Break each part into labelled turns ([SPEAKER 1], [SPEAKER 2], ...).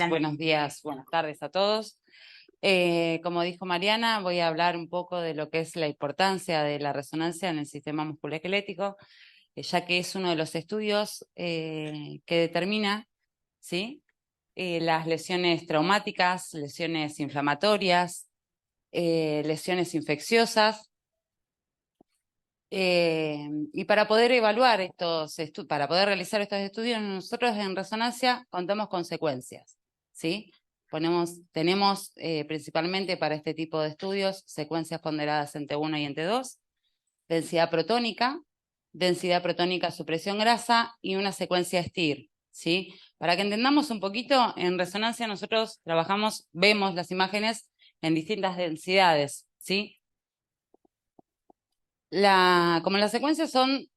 [SPEAKER 1] Buenos días, buenas tardes a todos. Como dijo Mariana, voy a hablar un poco de lo que es la importancia de la resonancia en el sistema musculoesquelético, ya que es uno de los estudios que determina, ¿sí? Las lesiones traumáticas, lesiones inflamatorias, lesiones infecciosas. Y para poder evaluar para poder realizar estos estudios, nosotros en resonancia contamos con secuencias, ¿sí? Tenemos principalmente para este tipo de estudios secuencias ponderadas en T1 y en T2, densidad protónica, supresión grasa y una secuencia STIR, ¿sí? Para que entendamos un poquito, en resonancia nosotros vemos las imágenes en distintas densidades, ¿sí? Como las secuencias son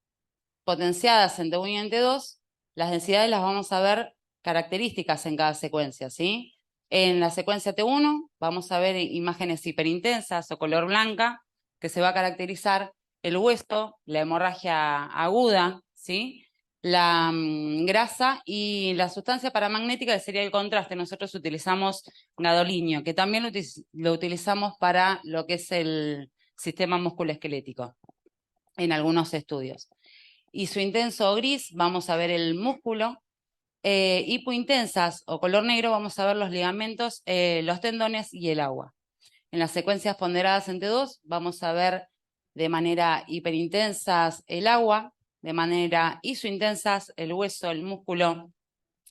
[SPEAKER 1] potenciadas en T1 y en T2, las densidades las vamos a ver características en cada secuencia, ¿sí? En la secuencia T1 vamos a ver imágenes hiperintensas o color blanca, que se va a caracterizar el hueso, la hemorragia aguda, ¿sí? La grasa y la sustancia paramagnética, que sería el contraste. Nosotros utilizamos gadolinio, que también lo utilizamos para lo que es el sistema musculoesquelético en algunos estudios. Y su intenso gris, vamos a ver el músculo. Hipointensas o color negro, vamos a ver los ligamentos, los tendones y el agua. En las secuencias ponderadas en T2, vamos a ver de manera hiperintensas el agua, de manera isointensas el hueso, el músculo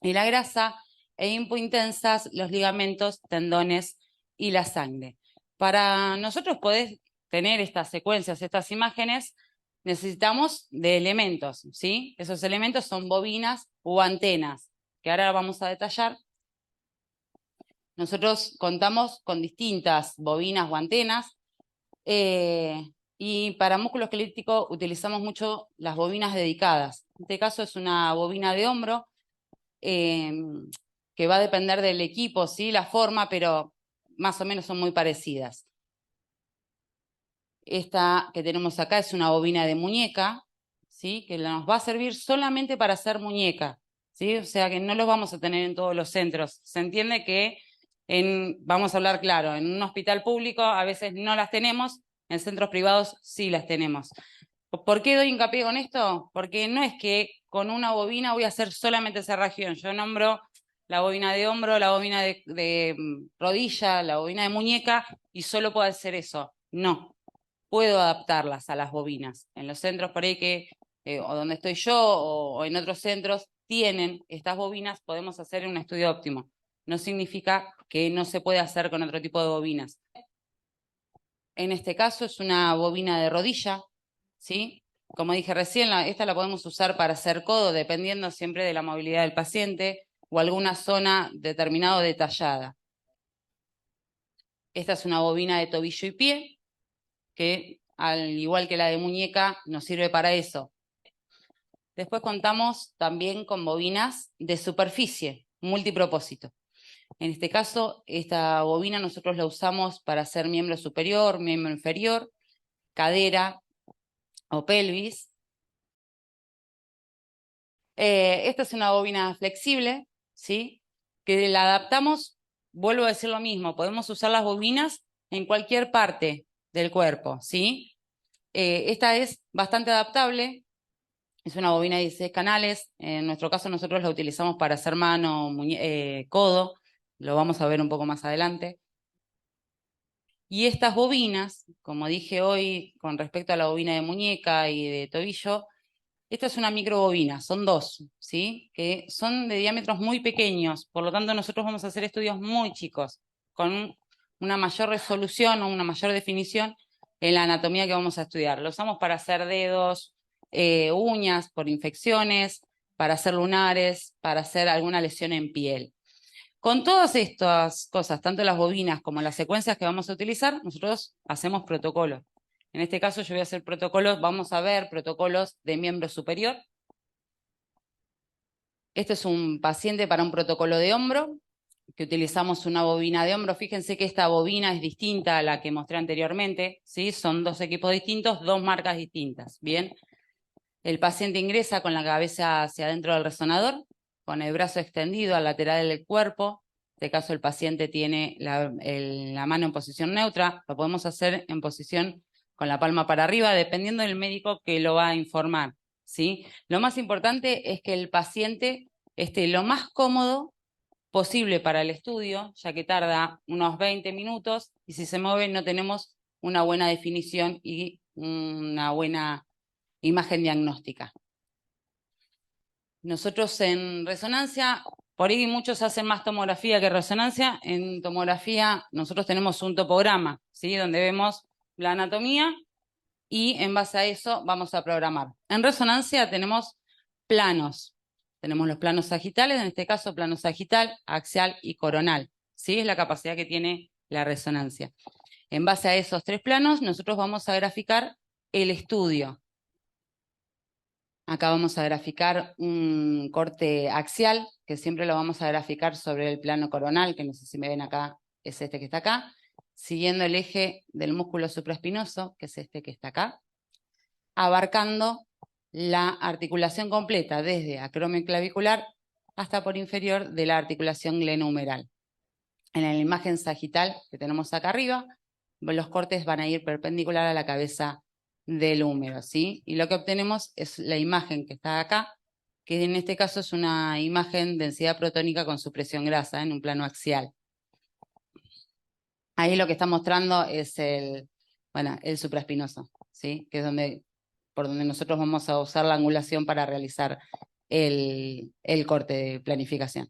[SPEAKER 1] y la grasa, e hipointensas los ligamentos, tendones y la sangre. Para nosotros poder tener estas secuencias, estas imágenes, necesitamos de elementos, ¿sí? Esos elementos son bobinas o antenas, que ahora vamos a detallar. Nosotros contamos con distintas bobinas o antenas, y para músculo esquelético utilizamos mucho las bobinas dedicadas. En este caso es una bobina de hombro, que va a depender del equipo, ¿sí? La forma, pero más o menos son muy parecidas. Esta que tenemos acá es una bobina de muñeca, ¿sí? Que nos va a servir solamente para hacer muñeca, ¿sí? O sea que no los vamos a tener en todos los centros. Se entiende que, vamos a hablar claro, en un hospital público a veces no las tenemos, en centros privados sí las tenemos. ¿Por qué doy hincapié con esto? Porque no es que con una bobina voy a hacer solamente esa región. Yo nombro la bobina de hombro, la bobina de rodilla, la bobina de muñeca y solo puedo hacer eso. No, puedo adaptarlas a las bobinas. En los centros por ahí o donde estoy yo o en otros centros tienen estas bobinas, podemos hacer un estudio óptimo. No significa que no se puede hacer con otro tipo de bobinas. En este caso es una bobina de rodilla, ¿sí? Como dije recién, esta la podemos usar para hacer codo, dependiendo siempre de la movilidad del paciente o alguna zona determinada o detallada. Esta es una bobina de tobillo y pie, que al igual que la de muñeca, nos sirve para eso. Después contamos también con bobinas de superficie, multipropósito. En este caso, esta bobina nosotros la usamos para hacer miembro superior, miembro inferior, cadera o pelvis. Esta es una bobina flexible, ¿sí? Que la adaptamos, vuelvo a decir lo mismo, podemos usar las bobinas en cualquier parte del cuerpo, ¿sí? Esta es bastante adaptable, es una bobina de 16 canales, en nuestro caso nosotros la utilizamos para hacer mano, codo, lo vamos a ver un poco más adelante. Y estas bobinas, como dije hoy con respecto a la bobina de muñeca y de tobillo, esta es una microbobina, son dos, ¿sí? Que son de diámetros muy pequeños, por lo tanto nosotros vamos a hacer estudios muy chicos, con una mayor resolución o una mayor definición en la anatomía que vamos a estudiar. Lo usamos para hacer dedos, uñas por infecciones, para hacer lunares, para hacer alguna lesión en piel. Con todas estas cosas, tanto las bobinas como las secuencias que vamos a utilizar, nosotros hacemos protocolos. En este caso yo voy a hacer protocolos, vamos a ver protocolos de miembro superior. Este es un paciente para un protocolo de hombro, que utilizamos una bobina de hombro. Fíjense que esta bobina es distinta a la que mostré anteriormente, ¿sí? Son dos equipos distintos, dos marcas distintas, ¿bien? El paciente ingresa con la cabeza hacia adentro del resonador, con el brazo extendido al lateral del cuerpo, este caso el paciente tiene la mano en posición neutra, lo podemos hacer en posición con la palma para arriba, dependiendo del médico que lo va a informar, ¿sí? Lo más importante es que el paciente esté lo más cómodo posible para el estudio, ya que tarda unos 20 minutos, y si se mueve no tenemos una buena definición y una buena imagen diagnóstica. Nosotros en resonancia, por ahí muchos hacen más tomografía que resonancia. En tomografía nosotros tenemos un topograma, ¿sí? Donde vemos la anatomía y en base a eso vamos a programar. En resonancia tenemos planos. Tenemos los planos sagitales, en este caso plano sagital, axial y coronal, ¿sí? Es la capacidad que tiene la resonancia. En base a esos tres planos nosotros vamos a graficar el estudio. Acá vamos a graficar un corte axial, que siempre lo vamos a graficar sobre el plano coronal, que no sé si me ven acá, es este que está acá, siguiendo el eje del músculo supraespinoso, que es este que está acá, abarcando la articulación completa, desde acromioclavicular hasta por inferior de la articulación glenohumeral. En la imagen sagital que tenemos acá arriba, los cortes van a ir perpendicular a la cabeza del húmero, ¿sí? Y lo que obtenemos es la imagen que está acá, que en este caso es una imagen densidad protónica con supresión grasa en un plano axial. Ahí lo que está mostrando es el supraespinoso, ¿sí? Que es por donde nosotros vamos a usar la angulación para realizar el corte de planificación.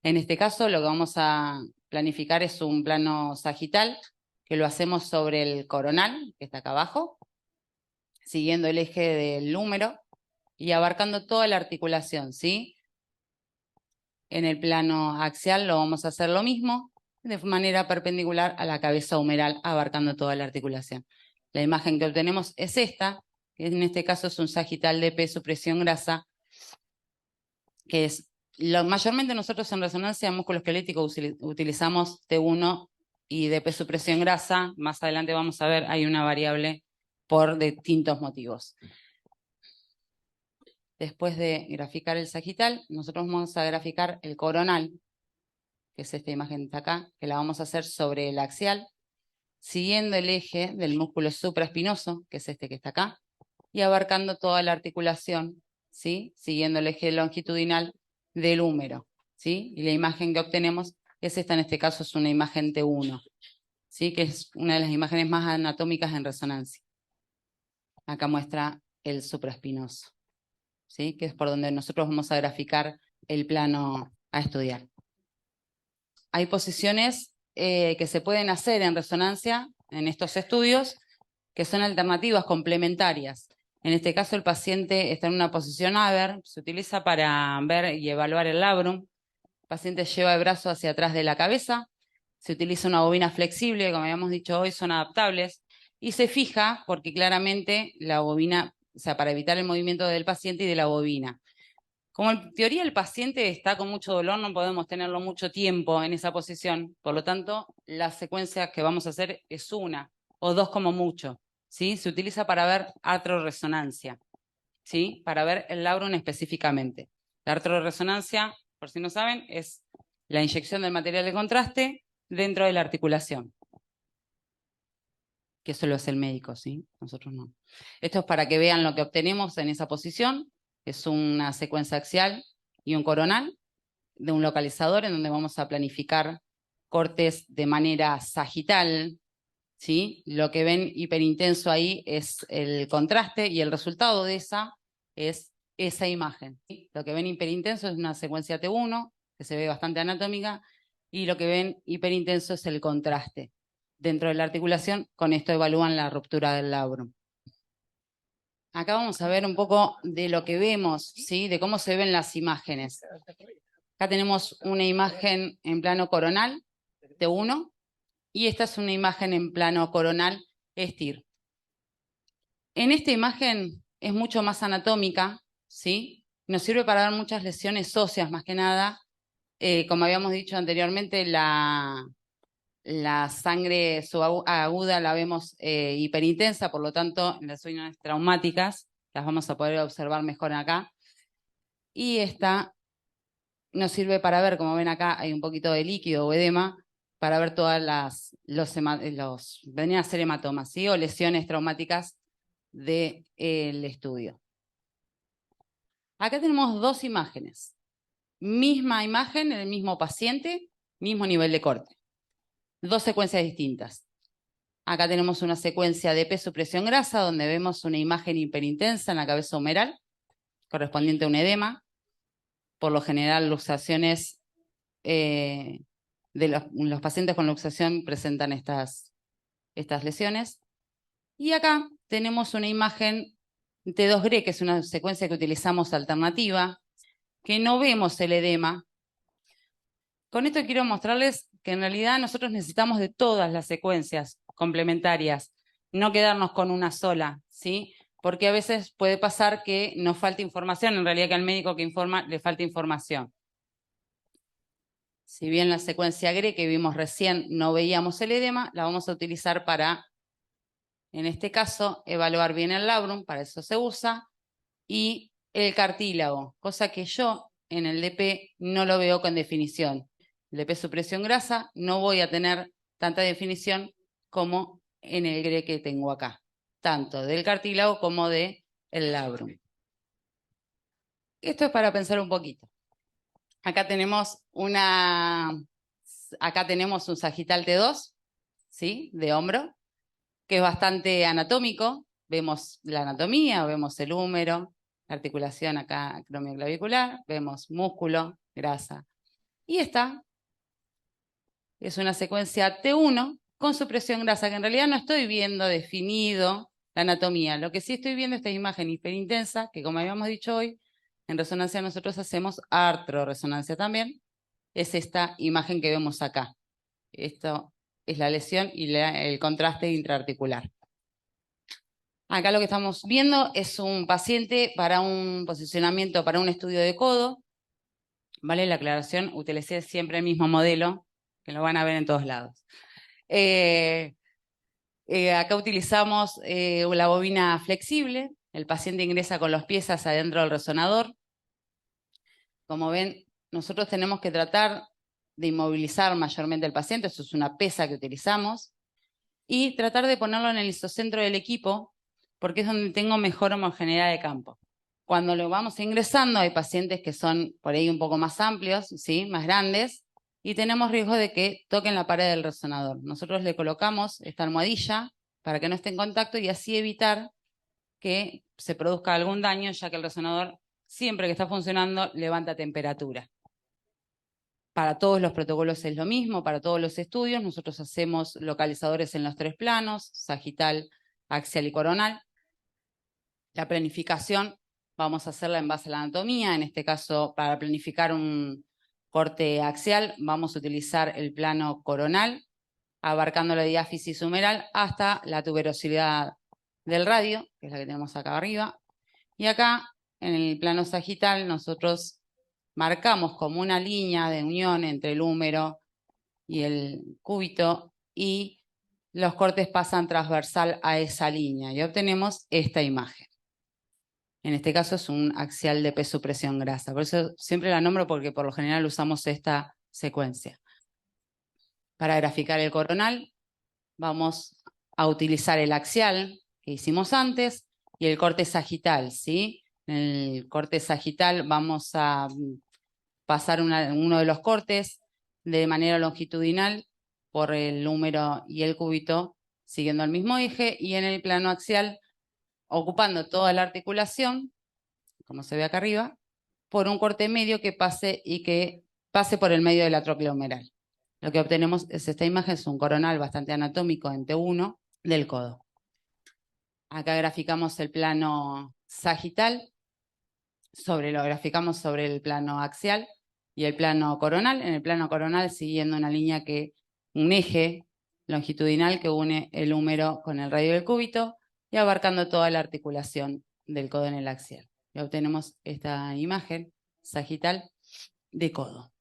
[SPEAKER 1] En este caso lo que vamos a planificar es un plano sagital, que lo hacemos sobre el coronal, que está acá abajo, siguiendo el eje del húmero y abarcando toda la articulación, ¿sí? En el plano axial lo vamos a hacer lo mismo, de manera perpendicular a la cabeza humeral, abarcando toda la articulación. La imagen que obtenemos es esta, que en este caso es un sagital de P supresión grasa, que es mayormente nosotros en resonancia musculoesquelético utilizamos T1 y DP supresión grasa. Más adelante vamos a ver, hay una variable por distintos motivos. Después de graficar el sagital, nosotros vamos a graficar el coronal, que es esta imagen de acá, que la vamos a hacer sobre el axial, siguiendo el eje del músculo supraespinoso, que es este que está acá, y abarcando toda la articulación, ¿sí? Siguiendo el eje longitudinal del húmero, ¿sí? Y la imagen que obtenemos es esta, en este caso es una imagen T1, ¿sí? Que es una de las imágenes más anatómicas en resonancia. Acá muestra el supraespinoso, ¿sí? Que es por donde nosotros vamos a graficar el plano a estudiar. Hay posiciones que se pueden hacer en resonancia en estos estudios que son alternativas complementarias. En este caso el paciente está en una posición Haber, se utiliza para ver y evaluar el labrum. El paciente lleva el brazo hacia atrás de la cabeza, se utiliza una bobina flexible, como habíamos dicho hoy, son adaptables, y se fija porque claramente la bobina, o sea, para evitar el movimiento del paciente y de la bobina. Como en teoría el paciente está con mucho dolor, no podemos tenerlo mucho tiempo en esa posición, por lo tanto, la secuencia que vamos a hacer es una o dos como mucho, ¿sí? Se utiliza para ver artrorresonancia, ¿sí? Para ver el labrum específicamente. La artrorresonancia, por si no saben, es la inyección del material de contraste dentro de la articulación. Que eso lo hace el médico, ¿sí? Nosotros no. Esto es para que vean lo que obtenemos en esa posición. Es una secuencia axial y un coronal de un localizador en donde vamos a planificar cortes de manera sagital, ¿sí? Lo que ven hiperintenso ahí es el contraste y el resultado de esa es esa imagen, ¿sí? Lo que ven hiperintenso es una secuencia T1, que se ve bastante anatómica, y lo que ven hiperintenso es el contraste. Dentro de la articulación, con esto evalúan la ruptura del labrum. Acá vamos a ver un poco de lo que vemos, ¿sí? De cómo se ven las imágenes. Acá tenemos una imagen en plano coronal, T1, y esta es una imagen en plano coronal, STIR. En esta imagen es mucho más anatómica, ¿sí? Nos sirve para ver muchas lesiones óseas, más que nada. Como habíamos dicho anteriormente, la sangre subaguda la vemos hiperintensa, por lo tanto, en las lesiones traumáticas las vamos a poder observar mejor acá. Y esta nos sirve para ver, como ven acá, hay un poquito de líquido o edema, para ver todas vendrían a ser hematomas, ¿sí? O lesiones traumáticas del estudio. Acá tenemos dos imágenes. Misma imagen en el mismo paciente, mismo nivel de corte. Dos secuencias distintas. Acá tenemos una secuencia de P supresión grasa, donde vemos una imagen hiperintensa en la cabeza humeral, correspondiente a un edema. Por lo general, luxaciones los pacientes con luxación presentan estas lesiones. Y acá tenemos una imagen T2-GRE, que es una secuencia que utilizamos alternativa, que no vemos el edema. Con esto quiero mostrarles que en realidad nosotros necesitamos de todas las secuencias complementarias, no quedarnos con una sola, ¿sí? Porque a veces puede pasar que nos falte información, en realidad que al médico que informa le falta información. Si bien la secuencia GRE que vimos recién no veíamos el edema, la vamos a utilizar para, en este caso, evaluar bien el labrum, para eso se usa, y el cartílago, cosa que yo en el DP no lo veo con definición. El DP supresión grasa no voy a tener tanta definición como en el GRE que tengo acá, tanto del cartílago como del labrum. Esto es para pensar un poquito. Acá tenemos un sagital T2, ¿sí? De hombro, que es bastante anatómico. Vemos la anatomía, vemos el húmero, la articulación acá acromioclavicular, vemos músculo, grasa. Y esta es una secuencia T1 con supresión grasa, que en realidad no estoy viendo definido la anatomía. Lo que sí estoy viendo es esta imagen hiperintensa, que como habíamos dicho hoy, en resonancia nosotros hacemos artrorresonancia también. Es esta imagen que vemos acá. Esto es la lesión y el contraste intraarticular. Acá lo que estamos viendo es un paciente para un posicionamiento, para un estudio de codo. Vale la aclaración, utilicé siempre el mismo modelo, que lo van a ver en todos lados. Acá utilizamos la bobina flexible. El paciente ingresa con los pies hacia adentro del resonador. Como ven, nosotros tenemos que tratar de inmovilizar mayormente al paciente, eso es una pesa que utilizamos, y tratar de ponerlo en el isocentro del equipo, porque es donde tengo mejor homogeneidad de campo. Cuando lo vamos ingresando, hay pacientes que son por ahí un poco más amplios, ¿sí? Más grandes, y tenemos riesgo de que toquen la pared del resonador. Nosotros le colocamos esta almohadilla para que no esté en contacto y así evitar que se produzca algún daño, ya que el resonador, siempre que está funcionando, levanta temperatura. Para todos los protocolos es lo mismo, para todos los estudios. Nosotros hacemos localizadores en los 3 planos, sagital, axial y coronal. La planificación vamos a hacerla en base a la anatomía. En este caso, para planificar un corte axial, vamos a utilizar el plano coronal, abarcando la diáfisis humeral hasta la tuberosidad del radio, que es la que tenemos acá arriba. Y acá, en el plano sagital, nosotros marcamos como una línea de unión entre el húmero y el cúbito y los cortes pasan transversal a esa línea y obtenemos esta imagen. En este caso es un axial de P supresión grasa, por eso siempre la nombro porque por lo general usamos esta secuencia. Para graficar el coronal vamos a utilizar el axial que hicimos antes y el corte sagital, ¿sí? En el corte sagital vamos a pasar uno de los cortes de manera longitudinal por el húmero y el cúbito siguiendo el mismo eje y en el plano axial ocupando toda la articulación, como se ve acá arriba, por un corte medio que pase por el medio de la tróclea humeral. Lo que obtenemos es esta imagen, es un coronal bastante anatómico en T1 del codo. Acá graficamos el plano sagital, lo graficamos sobre el plano axial y el plano coronal. En el plano coronal siguiendo una línea un eje longitudinal que une el húmero con el radio del cúbito y abarcando toda la articulación del codo en el axial. Y obtenemos esta imagen sagital de codo.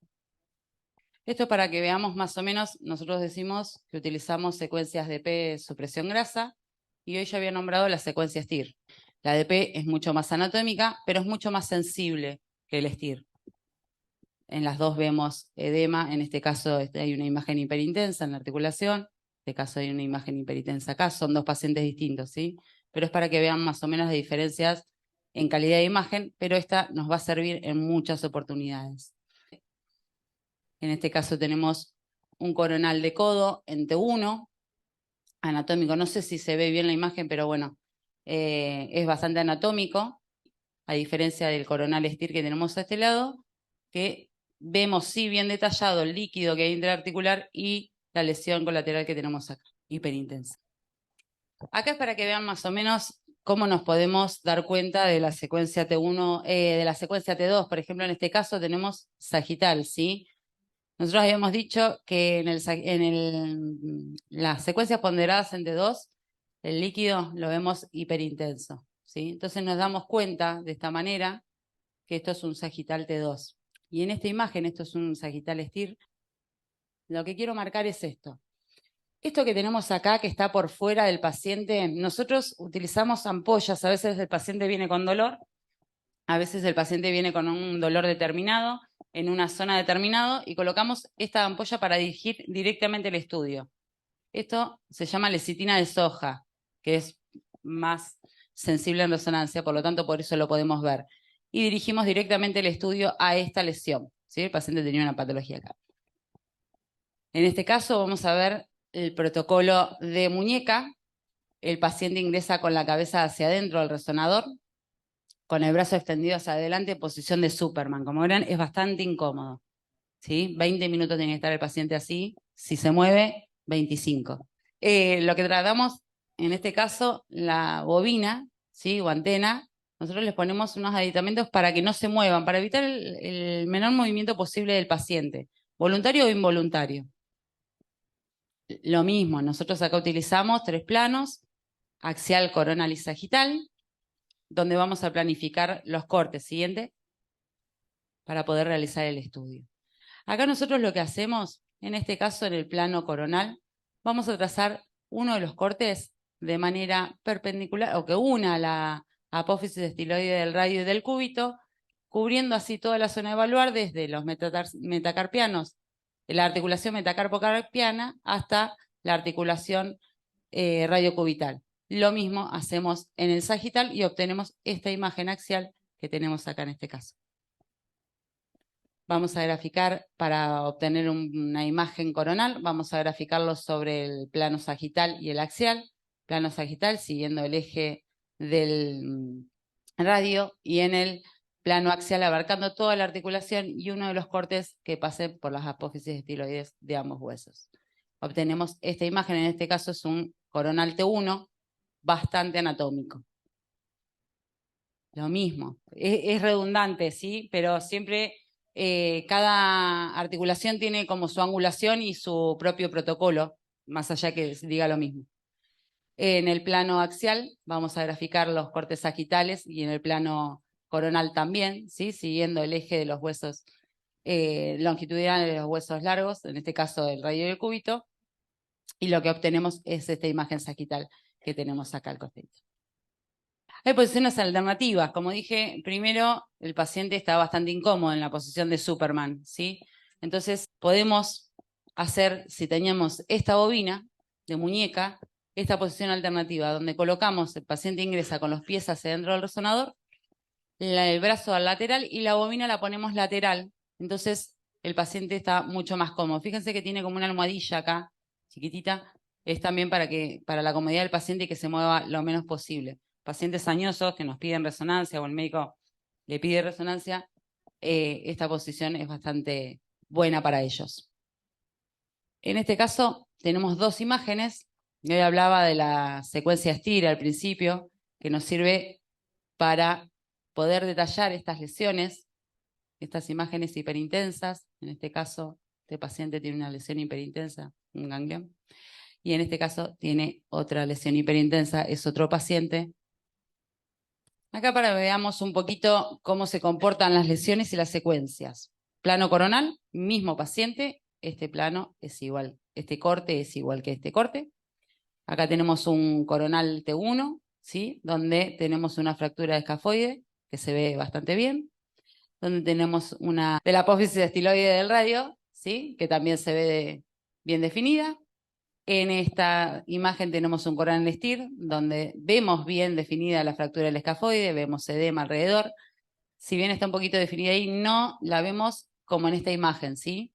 [SPEAKER 1] Esto para que veamos más o menos, nosotros decimos que utilizamos secuencias de P supresión grasa y hoy ya había nombrado la secuencia STIR. La de P es mucho más anatómica, pero es mucho más sensible que el STIR. en las dos vemos edema, en este caso hay una imagen hiperintensa en la articulación, en este caso hay una imagen hiperintensa acá, son dos pacientes distintos, ¿sí? Pero es para que vean más o menos las diferencias en calidad de imagen, pero esta nos va a servir en muchas oportunidades. En este caso tenemos un coronal de codo en T1, anatómico, no sé si se ve bien la imagen, pero bueno, es bastante anatómico, a diferencia del coronal STIR que tenemos a este lado, que vemos sí bien detallado el líquido que hay intraarticular y la lesión colateral que tenemos acá, hiperintensa. Acá es para que vean más o menos cómo nos podemos dar cuenta de la secuencia T1, de la secuencia T2. Por ejemplo, en este caso tenemos sagital, ¿sí? Nosotros habíamos dicho que las secuencias ponderadas en T2, el líquido lo vemos hiperintenso, ¿sí? Entonces nos damos cuenta de esta manera que esto es un sagital T2. Y en esta imagen, esto es un sagital STIR, lo que quiero marcar es esto. Esto que tenemos acá, que está por fuera del paciente, nosotros utilizamos ampollas, a veces el paciente viene con dolor, a veces el paciente viene con un dolor determinado, en una zona determinada, y colocamos esta ampolla para dirigir directamente el estudio. Esto se llama lecitina de soja, que es más sensible en resonancia, por lo tanto por eso lo podemos ver. Y dirigimos directamente el estudio a esta lesión, ¿sí? El paciente tenía una patología acá. En este caso vamos a ver el protocolo de muñeca. El paciente ingresa con la cabeza hacia adentro del resonador, con el brazo extendido hacia adelante, posición de Superman. Como verán, es bastante incómodo, ¿sí? 20 minutos tiene que estar el paciente así. Si se mueve, 25. Lo que tratamos, en este caso, la bobina, ¿sí? O antena, nosotros les ponemos unos aditamentos para que no se muevan, para evitar el menor movimiento posible del paciente, voluntario o involuntario. Lo mismo, nosotros acá utilizamos 3 planos, axial, coronal y sagital, donde vamos a planificar los cortes. Siguiente, para poder realizar el estudio. Acá nosotros lo que hacemos, en este caso en el plano coronal, vamos a trazar uno de los cortes de manera perpendicular, o que una la apófisis estiloide del radio y del cúbito, cubriendo así toda la zona de evaluar desde los metacarpianos, la articulación metacarpocarpiana, hasta la articulación radiocubital. Lo mismo hacemos en el sagital y obtenemos esta imagen axial que tenemos acá en este caso. Vamos a graficar, para obtener una imagen coronal, vamos a graficarlo sobre el plano sagital y el axial. Plano sagital siguiendo el eje del radio, y en el plano axial abarcando toda la articulación y uno de los cortes que pase por las apófisis estiloides de ambos huesos. Obtenemos esta imagen, en este caso es un coronal T1 bastante anatómico. Lo mismo, es redundante, ¿sí? Pero siempre cada articulación tiene como su angulación y su propio protocolo, más allá que diga lo mismo. En el plano axial vamos a graficar los cortes sagitales y en el plano coronal también, ¿sí? Siguiendo el eje de los huesos longitudinales de los huesos largos, en este caso el radio y el cúbito, y lo que obtenemos es esta imagen sagital que tenemos acá al costado. Hay posiciones alternativas. Como dije, primero el paciente está bastante incómodo en la posición de Superman, ¿sí? Entonces podemos hacer, si teníamos esta bobina de muñeca, esta posición alternativa, donde colocamos, el paciente ingresa con los pies hacia dentro del resonador, el brazo al lateral y la bobina la ponemos lateral. Entonces el paciente está mucho más cómodo. Fíjense que tiene como una almohadilla acá, chiquitita, es también para la comodidad del paciente y que se mueva lo menos posible. Pacientes añosos que nos piden resonancia o el médico le pide resonancia, esta posición es bastante buena para ellos. En este caso tenemos dos imágenes. Yo ya hablaba de la secuencia STIR al principio, que nos sirve para poder detallar estas lesiones, estas imágenes hiperintensas. En este caso, este paciente tiene una lesión hiperintensa, un ganglión, y en este caso tiene otra lesión hiperintensa, es otro paciente. Acá para que veamos un poquito cómo se comportan las lesiones y las secuencias. Plano coronal, mismo paciente, este plano es igual, este corte es igual que este corte. Acá tenemos un coronal T1, ¿sí? Donde tenemos una fractura de escafoide, que se ve bastante bien. donde tenemos una de la apófisis estiloide del radio, ¿sí? Que también se ve bien definida. En esta imagen tenemos un coronal STIR, donde vemos bien definida la fractura del escafoide, vemos edema alrededor. Si bien está un poquito definida ahí, no la vemos como en esta imagen, ¿sí?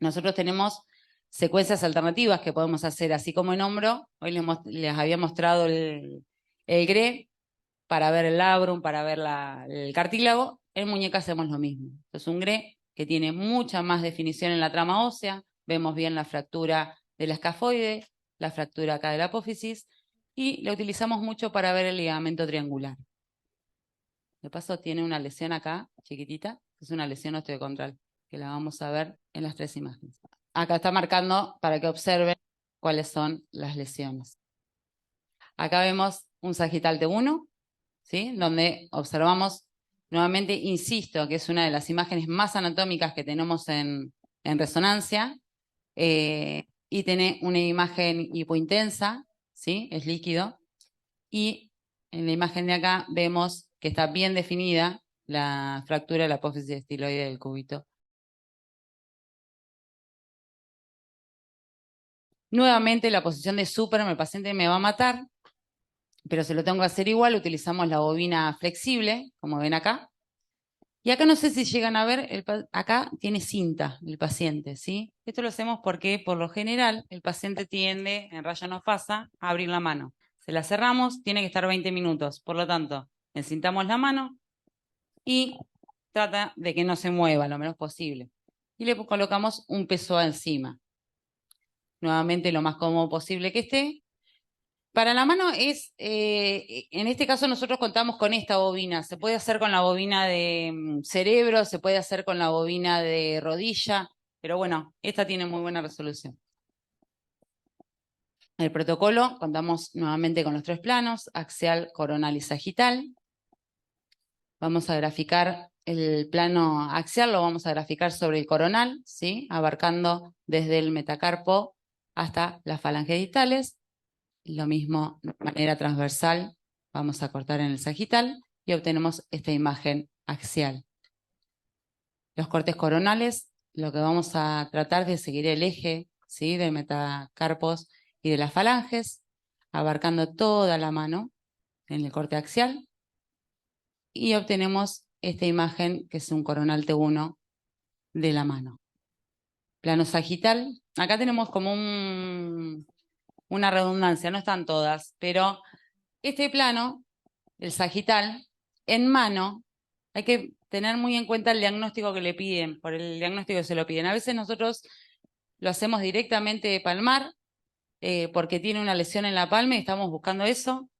[SPEAKER 1] Nosotros tenemos secuencias alternativas que podemos hacer, así como en hombro. Hoy les había mostrado el GRE para ver el labrum, para ver el cartílago. En muñeca hacemos lo mismo. Es un GRE que tiene mucha más definición en la trama ósea. Vemos bien la fractura de la escafoide, la fractura acá de la apófisis, y la utilizamos mucho para ver el ligamento triangular. De paso tiene una lesión acá, chiquitita, que es una lesión osteocondral, que la vamos a ver en las 3 imágenes. Acá está marcando para que observen cuáles son las lesiones. Acá vemos un sagital T1, ¿sí? Donde observamos, nuevamente insisto, que es una de las imágenes más anatómicas que tenemos en resonancia, y tiene una imagen hipointensa, ¿sí? Es líquido, y en la imagen de acá vemos que está bien definida la fractura de la apófisis estiloide del cúbito. Nuevamente la posición de súper, el paciente me va a matar, pero se lo tengo que hacer igual, utilizamos la bobina flexible, como ven acá. Y acá no sé si llegan a ver, acá tiene cinta el paciente, ¿sí? Esto lo hacemos porque por lo general el paciente tiende, en raya no pasa, a abrir la mano. Se la cerramos, tiene que estar 20 minutos, por lo tanto, encintamos la mano y trata de que no se mueva lo menos posible. Y le colocamos un peso encima. Nuevamente lo más cómodo posible que esté. Para la mano es, en este caso nosotros contamos con esta bobina. Se puede hacer con la bobina de cerebro, se puede hacer con la bobina de rodilla, pero bueno, esta tiene muy buena resolución. El protocolo, contamos nuevamente con los 3 planos, axial, coronal y sagital. Vamos a graficar el plano axial, lo vamos a graficar sobre el coronal, ¿sí? Abarcando desde el metacarpo hasta las falanges distales. Lo mismo de manera transversal, vamos a cortar en el sagital y obtenemos esta imagen axial. Los cortes coronales, lo que vamos a tratar de seguir el eje, ¿sí? Del metacarpos y de las falanges, abarcando toda la mano en el corte axial, y obtenemos esta imagen que es un coronal T1 de la mano. Plano sagital, acá tenemos como una redundancia, no están todas, pero este plano, el sagital, en mano, hay que tener muy en cuenta el diagnóstico que le piden, por el diagnóstico que se lo piden. A veces nosotros lo hacemos directamente de palmar, porque tiene una lesión en la palma y estamos buscando eso,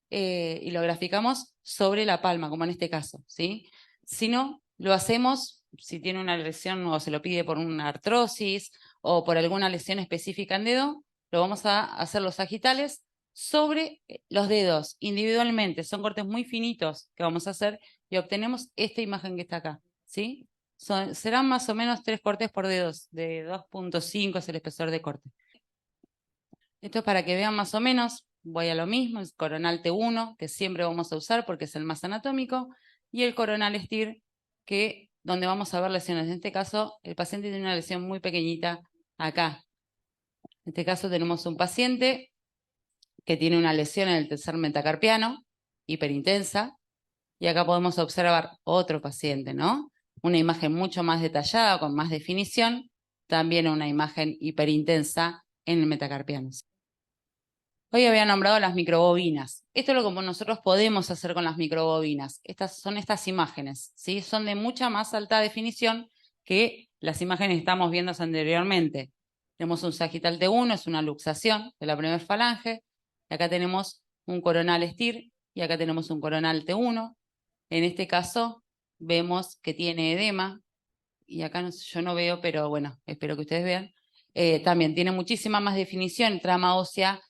[SPEAKER 1] y lo graficamos sobre la palma, como en este caso, ¿sí? Si no, lo hacemos, si tiene una lesión o se lo pide por una artrosis o por alguna lesión específica en dedo, lo vamos a hacer los sagitales sobre los dedos individualmente. Son cortes muy finitos que vamos a hacer y obtenemos esta imagen que está acá, ¿sí? Serán más o menos 3 cortes por dedos, de 2.5 es el espesor de corte. Esto es para que vean más o menos, voy a lo mismo, el coronal T1, que siempre vamos a usar porque es el más anatómico, y el coronal STIR, que donde vamos a ver lesiones. En este caso, el paciente tiene una lesión muy pequeñita acá. En este caso tenemos un paciente que tiene una lesión en el tercer metacarpiano, hiperintensa, y acá podemos observar otro paciente, ¿no? Una imagen mucho más detallada, con más definición, también una imagen hiperintensa en el metacarpiano. Hoy había nombrado las microbobinas. Esto es lo que nosotros podemos hacer con las microbobinas. Estas son estas imágenes, ¿sí? Son de mucha más alta definición que las imágenes que estamos viendo anteriormente. Tenemos un sagital T1, es una luxación de la primera falange. Y acá tenemos un coronal STIR y acá tenemos un coronal T1. En este caso vemos que tiene edema. Y acá yo no veo, pero bueno, espero que ustedes vean. También tiene muchísima más definición, trama ósea,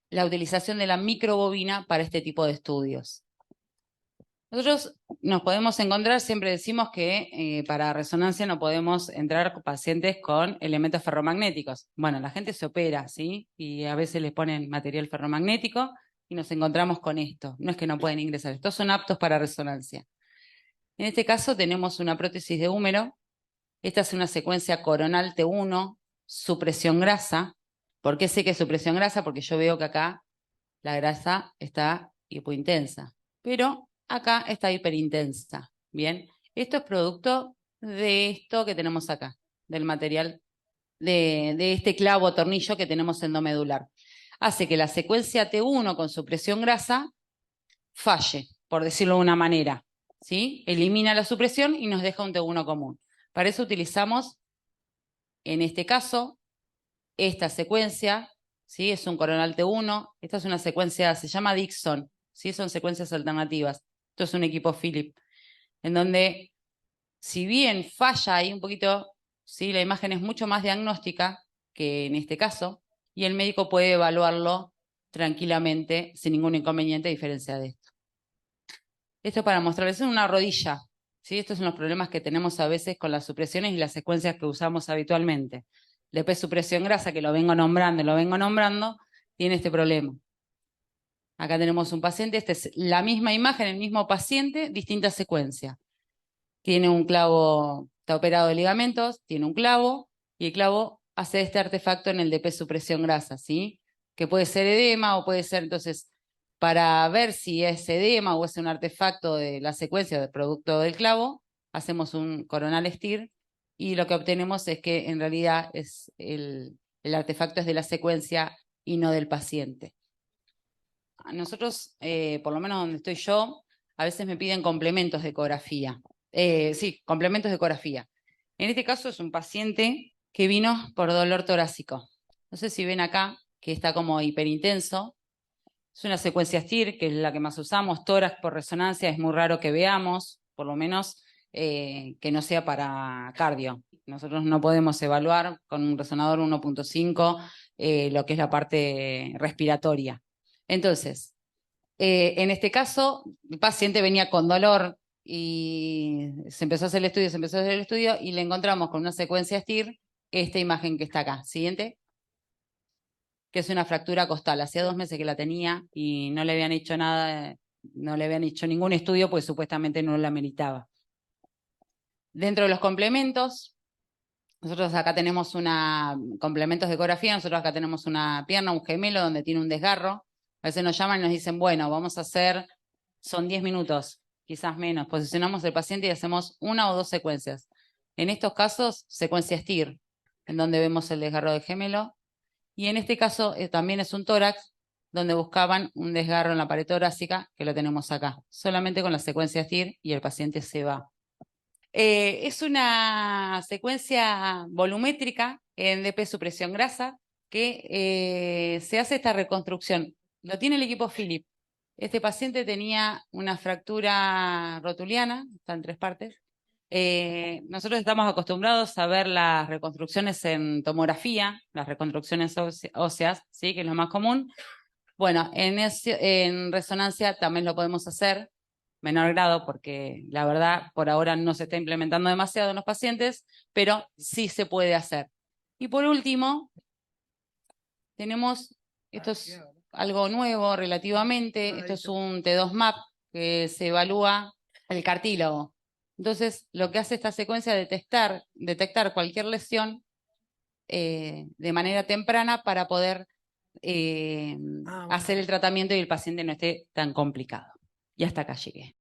[SPEAKER 1] la utilización de la microbobina para este tipo de estudios. Nosotros nos podemos encontrar, siempre decimos que para resonancia no podemos entrar pacientes con elementos ferromagnéticos. Bueno, la gente se opera, ¿sí? Y a veces les ponen material ferromagnético y nos encontramos con esto. No es que no pueden ingresar, estos son aptos para resonancia. En este caso tenemos una prótesis de húmero. Esta es una secuencia coronal T1, supresión grasa. ¿Por qué sé que es supresión grasa? Porque yo veo que acá la grasa está hipointensa, pero acá está hiperintensa. Bien, esto es producto de esto que tenemos acá, del material de este clavo tornillo que tenemos endomedular. Hace que la secuencia T1 con supresión grasa falle, por decirlo de una manera, ¿sí? Elimina la supresión y nos deja un T1 común. Para eso utilizamos, en este caso, esta secuencia, ¿sí? Es un coronal T1, esta es una secuencia, se llama Dixon, ¿sí? Son secuencias alternativas. Esto es un equipo Philip, en donde, si bien falla ahí un poquito, ¿sí? La imagen es mucho más diagnóstica que en este caso, y el médico puede evaluarlo tranquilamente, sin ningún inconveniente, a diferencia de esto. Esto para mostrarles una rodilla, ¿sí? Estos son los problemas que tenemos a veces con las supresiones y las secuencias que usamos habitualmente. Después supresión grasa, que lo vengo nombrando, tiene este problema. Acá tenemos un paciente, esta es la misma imagen, el mismo paciente, distinta secuencia. Tiene un clavo, está operado de ligamentos, tiene un clavo, y el clavo hace este artefacto en el DP supresión grasa, ¿sí? Que puede ser edema o puede ser, entonces, para ver si es edema o es un artefacto de la secuencia del producto del clavo, hacemos un coronal STIR y lo que obtenemos es que en realidad es el artefacto es de la secuencia y no del paciente. Nosotros, por lo menos donde estoy yo, a veces me piden complementos de ecografía. Sí, complementos de ecografía. En este caso es un paciente que vino por dolor torácico. No sé si ven acá que está como hiperintenso. Es una secuencia STIR, que es la que más usamos. Tórax por resonancia es muy raro que veamos, por lo menos que no sea para cardio. Nosotros no podemos evaluar con un resonador 1.5 lo que es la parte respiratoria. Entonces, en este caso, el paciente venía con dolor y se empezó a hacer el estudio y le encontramos con una secuencia STIR esta imagen que está acá. Siguiente. Que es una fractura costal. Hacía 2 meses que la tenía y no le habían hecho nada, no le habían hecho ningún estudio, pues supuestamente no la meritaba. Dentro de los complementos, nosotros acá tenemos complementos de ecografía, nosotros acá tenemos una pierna, un gemelo donde tiene un desgarro. A veces nos llaman y nos dicen, bueno, vamos a hacer, son 10 minutos, quizás menos. Posicionamos el paciente y hacemos 1 o 2 secuencias. En estos casos, secuencia STIR, en donde vemos el desgarro del gemelo. Y en este caso también es un tórax, donde buscaban un desgarro en la pared torácica, que lo tenemos acá. Solamente con la secuencia STIR y el paciente se va. Es una secuencia volumétrica en DP supresión grasa que se hace esta reconstrucción. Lo tiene el equipo Philip. Este paciente tenía una fractura rotuliana, está en 3 partes. Nosotros estamos acostumbrados a ver las reconstrucciones en tomografía, las reconstrucciones óseas, ¿sí? Que es lo más común. Bueno, en resonancia también lo podemos hacer, menor grado, porque la verdad por ahora no se está implementando demasiado en los pacientes, pero sí se puede hacer. Y por último, tenemos, esto es algo nuevo relativamente, esto es un T2 MAP que se evalúa el cartílago. Entonces, lo que hace esta secuencia es detectar cualquier lesión de manera temprana para poder hacer el tratamiento y el paciente no esté tan complicado. Y hasta acá llegué.